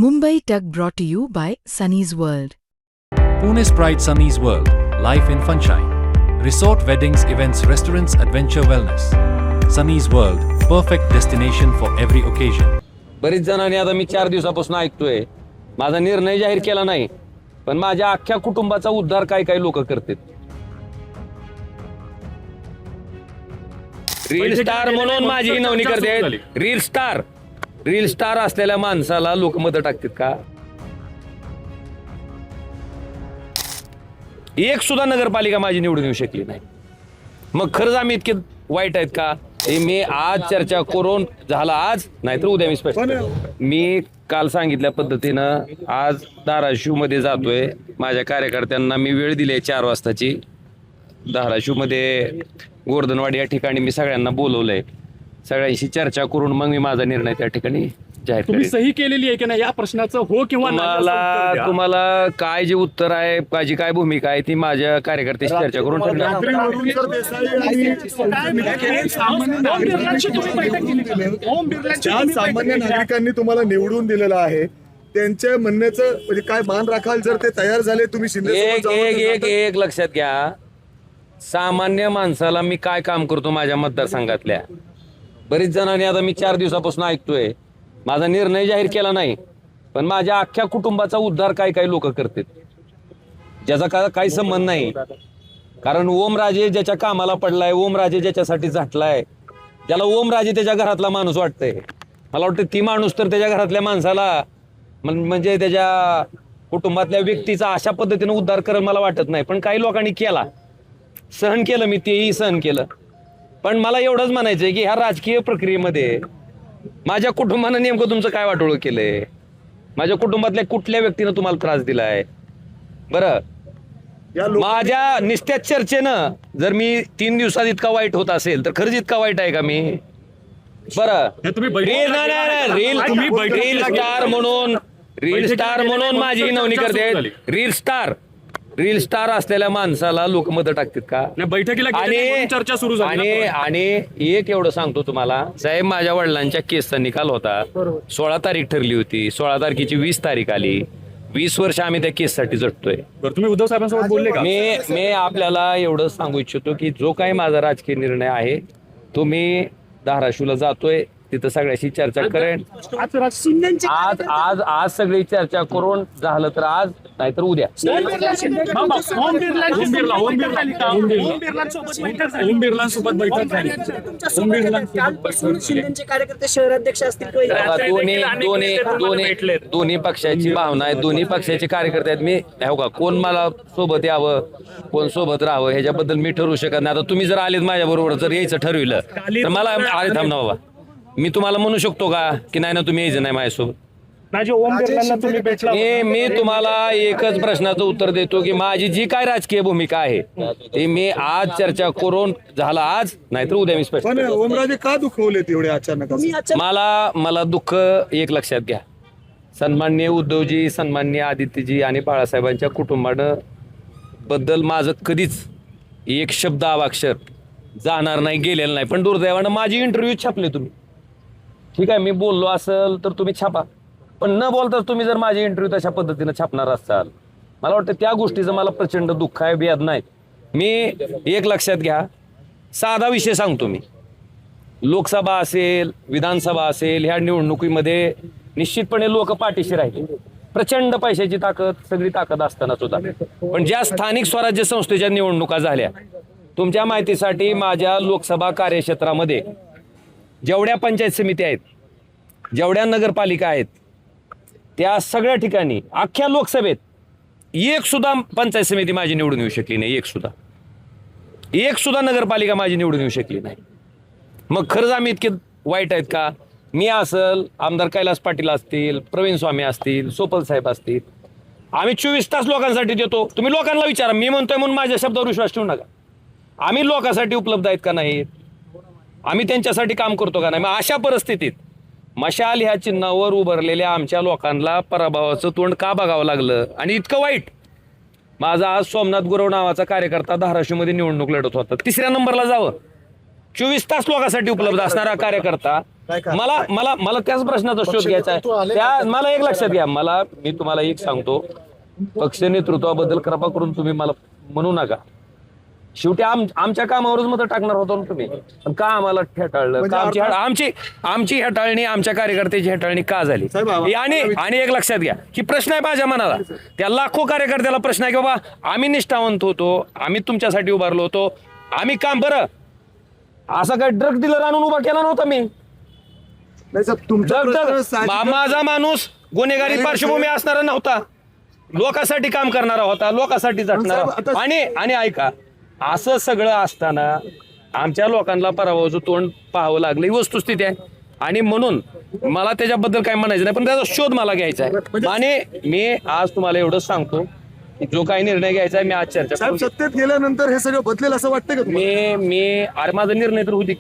Mumbai Tug brought to you by Sunny's World. Pune's Pride Sunny's World, life in Funshine. Resort weddings, events, restaurants, adventure wellness. Sunny's World, perfect destination for every occasion. बरीच जणांनी आता मी 4 दिवसापासून ऐकतोय, माझा निर्णय जाहीर केला नाही, पण माझ्या अख्ख्या कुटुंबाचा उद्धार काही लोक करतात. रील स्टार म्हणून माझी नवनी करते. रील स्टार असलेल्या माणसाला लोक मदत टाकतात का? एक सुद्धा नगरपालिका माझी निवडून येऊ शकली नाही. मग खरंच आम्ही इतके वाईट आहेत का? हे मी आज चर्चा करून झाला, आज नाहीतर उद्या मी स्पष्ट. मी काल सांगितल्या पद्धतीनं आज धाराशिव मध्ये जातोय. माझ्या कार्यकर्त्यांना मी वेळ दिली 4 वाजताची. धाराशिव मध्ये गोर्धनवाडी या ठिकाणी मी सगळ्यांना बोलवलंय. सगळ्यांशी चर्चा करून मग मी माझा निर्णय त्या ठिकाणी जाहीर तुम्ही करेन. सही केलेली आहे की नाही या प्रश्नाचं हो किंवा नाही असं उत्तर द्या. तुम्हाला काय जे उत्तर आहे, माझी काय भूमिका आहे ती माझ्या कार्यकर्त्याशी चर्चा करून ठरवणार. ओम बिर्लांची तुम्ही बैठक केली. ओम बिर्लांची ज्या तुम्ही बैठक सामान्य केली. नागरिकांनी तुम्हाला निवडून दिलेलं आहे त्यांच्या म्हणण्याचं म्हणजे काय मान राखाल जर ते तयार झाले तुम्ही शिंदे सोबत जाऊन ते जातात? एक लक्षात घ्या. सामान्य माणसाला मी काय काम करतो माझ्या मतदारसंघातल्या. बरीच जणांनी आता मी 4 दिवसापासून ऐकतोय, माझा निर्णय जाहीर केला नाही, पण माझ्या अख्ख्या कुटुंबाचा उद्धार काही लोक करतात, ज्याचा काही संबंध नाही. कारण ओमराजे ज्याच्या कामाला पडलाय, ओमराजे ज्याच्यासाठी झटलाय, ज्याला ओमराजे त्याच्या घरातला माणूस वाटतंय, मला वाटतं ती माणूस तर त्याच्या घरातल्या माणसाला म्हणजे त्याच्या कुटुंबातल्या व्यक्तीचा अशा पद्धतीने उद्धार करेल मला वाटत नाही. पण काही लोकांनी केला, सहन केलं, मी तेही सहन केलं. पण मला एवढंच म्हणायचंय की ह्या राजकीय प्रक्रियेमध्ये माझ्या कुटुंबानं नेमकं तुमचं काय वाटोळं केलंय? माझ्या कुटुंबातल्या कुठल्या व्यक्तीनं तुम्हाला त्रास दिलाय? बरं, या लोक माझ्या निस्त्यात चर्चेनं जर मी 3 दिवसात इतका वाईट होत असेल तर खरंच इतका वाईट आहे का मी? बरं, हे तुम्ही बैठक रील तुम्ही बैठक रील स्टार म्हणून माझी नवनी करते. रील स्टार असलेल्या माणसाला लोक मदत टाकतात का? नाही, बैठकीला गेले म्हणून चर्चा सुरू झाली. आणि एक एवढं सांगतो तुम्हाला साहेब, माझ्या वडिलांच्या केसचा निकाल होता. 16 तारीख ठरली होती. 16 तारखेची 20 तारीख आली. 20 वर्ष आम्ही त्या केससाठी झटतोय. बरं, तुम्ही उद्धव साहेबांसोबत बोलले का? मी आपल्याला एवढं सांगू इच्छितो की जो काही माझा राजकीय निर्णय आहे तो मी धाराशिवला जातोय, तिथं सगळ्याशी चर्चा करेन. आज सगळी चर्चा करून झालं तर आज नाहीतर उद्या. ओम बिर्लांसोबत बैठक झाली. शिंदेचे कार्यकर्ते शहराध्यक्ष असतील किंवा दोन्ही पक्षाची भावना आहे. दोन्ही पक्षाचे कार्यकर्ते आहेत. मी हो का, कोण मला सोबत यावं, कोण सोबत राहावं ह्याच्याबद्दल मी ठरवू शकत नाही. आता तुम्ही जर आलेत माझ्या बरोबर, जर यायचं ठरविलं तर मला आले थांब ना बाबा, मी तुम्हाला म्हणू शकतो का की नाही ना तुम्ही यायचं नाही माझ्यासोबत? ओम बिर्लांना तुम्ही भेटला. मी तुम्हाला एकच प्रश्नाचं उत्तर देतो की माझी जी काय राजकीय भूमिका आहे ते मी आज चर्चा करून झाला, आज नाहीतर उद्या मी स्पष्ट. पण ओमराजे का दुखवले तेवढे अचानक असं? मला दुःख एक लक्षात घ्या. सन्माननीय उद्धवजी, सन्माननीय आदित्यजी आणि बाळासाहेबांच्या कुटुंबानं बद्दल माझं कधीच एक शब्द अवाक्षर जाणार नाही, गेलेलं नाही. पण दुर्दैवानं माझी इंटरव्ह्यू छापले तुम्ही. ठीक आहे, मी बोललो असेल तर तुम्ही छापा, पण न बोलताच तुम्ही जर माझी इंटरव्ह्यू तशा पद्धतीनं छापणार असाल, मला वाटतं त्या गोष्टीचं मला प्रचंड दुःख आहे, वेदना आहे. मी एक लक्षात घ्या, साधा विषय सांगतो मी. लोकसभा असेल, विधानसभा असेल, ह्या निवडणुकीमध्ये निश्चितपणे लोक पाठीशी राहिले. प्रचंड पैशाची ताकद, सगळी ताकद असताना सुद्धा. पण ज्या स्थानिक स्वराज्य संस्थेच्या निवडणुका झाल्या, तुमच्या माहितीसाठी माझ्या लोकसभा कार्यक्षेत्रामध्ये जेवढ्या पंचायत समिती आहेत, जेवढ्या नगरपालिका आहेत, त्या सगळ्या ठिकाणी अख्ख्या लोकसभेत एक सुद्धा पंचायत समिती माझी निवडून येऊ शकली नाही. एक सुद्धा नगरपालिका माझी निवडून येऊ शकली नाही. मग खरंच आम्ही इतके वाईट आहेत का? मी असेल, आमदार कैलास पाटील असतील, प्रवीण स्वामी असतील, सोपल साहेब असतील, आम्ही 24 तास लोकांसाठी देतो. तुम्ही लोकांना विचारा, मी म्हणतोय म्हणून माझ्या शब्दावर विश्वास ठेवू नका. आम्ही लोकांसाठी उपलब्ध आहेत का नाहीत? आम्ही त्यांच्यासाठी काम करतो का नाही? मग अशा परिस्थितीत मशाल ह्या चिन्हावर उभारलेल्या आमच्या लोकांना पराभवाचं तोंड का बघावं लागलं? आणि इतकं वाईट, माझा आज सोमनाथ गुरव नावाचा कार्यकर्ता धाराशिवमध्ये निवडणूक लढत होता. 3ऱ्या नंबरला जावं, 24 तास लोकांसाठी उपलब्ध असणारा कार्यकर्ता मला मला मला त्याच प्रश्नाचा शोध घ्यायचा आहे. त्या मला एक लक्षात घ्या, मी तुम्हाला एक सांगतो, पक्ष नेतृत्वाबद्दल कृपा करून तुम्ही मला म्हणू नका. शेवटी आमच्या कामावरच मत टाकणार होतो ना तुम्ही, पण का आम्हाला हेटाळलं? का आमची हेटाळणी, आमच्या कार्यकर्त्याची हेटाळणी का झाली? आणि एक लक्षात घ्या की प्रश्न आहे माझ्या मनाला, त्या लाखो कार्यकर्त्याला प्रश्न आहे की बाबा आम्ही निष्ठावंत होतो, आम्ही तुमच्यासाठी उभारलो होतो, आम्ही काम बरं असा काय ड्रग डीलर आणून उभा केला नव्हता मी. माझा माणूस गुन्हेगारी पार्श्वभूमी असणारा नव्हता, लोकांसाठी काम करणारा होता, लोकांसाठी झटणारा. आणि ऐका, असं सगळं असताना आमच्या लोकांना पराभवाचं तोंड पाहावं लागलं, ही वस्तुस्थिती आहे. आणि म्हणून मला त्याच्याबद्दल काय म्हणायचं नाही, पण त्याचा शोध मला घ्यायचा आहे. आणि मी आज तुम्हाला एवढंच सांगतो की जो काही निर्णय घ्यायचा आहे मी आज चर्चा साहेब सत्तेत गेल्यानंतर हे सगळं बदलेल असं वाटतं का तुम्हाला? मी अरे माझा निर्णय तर होती.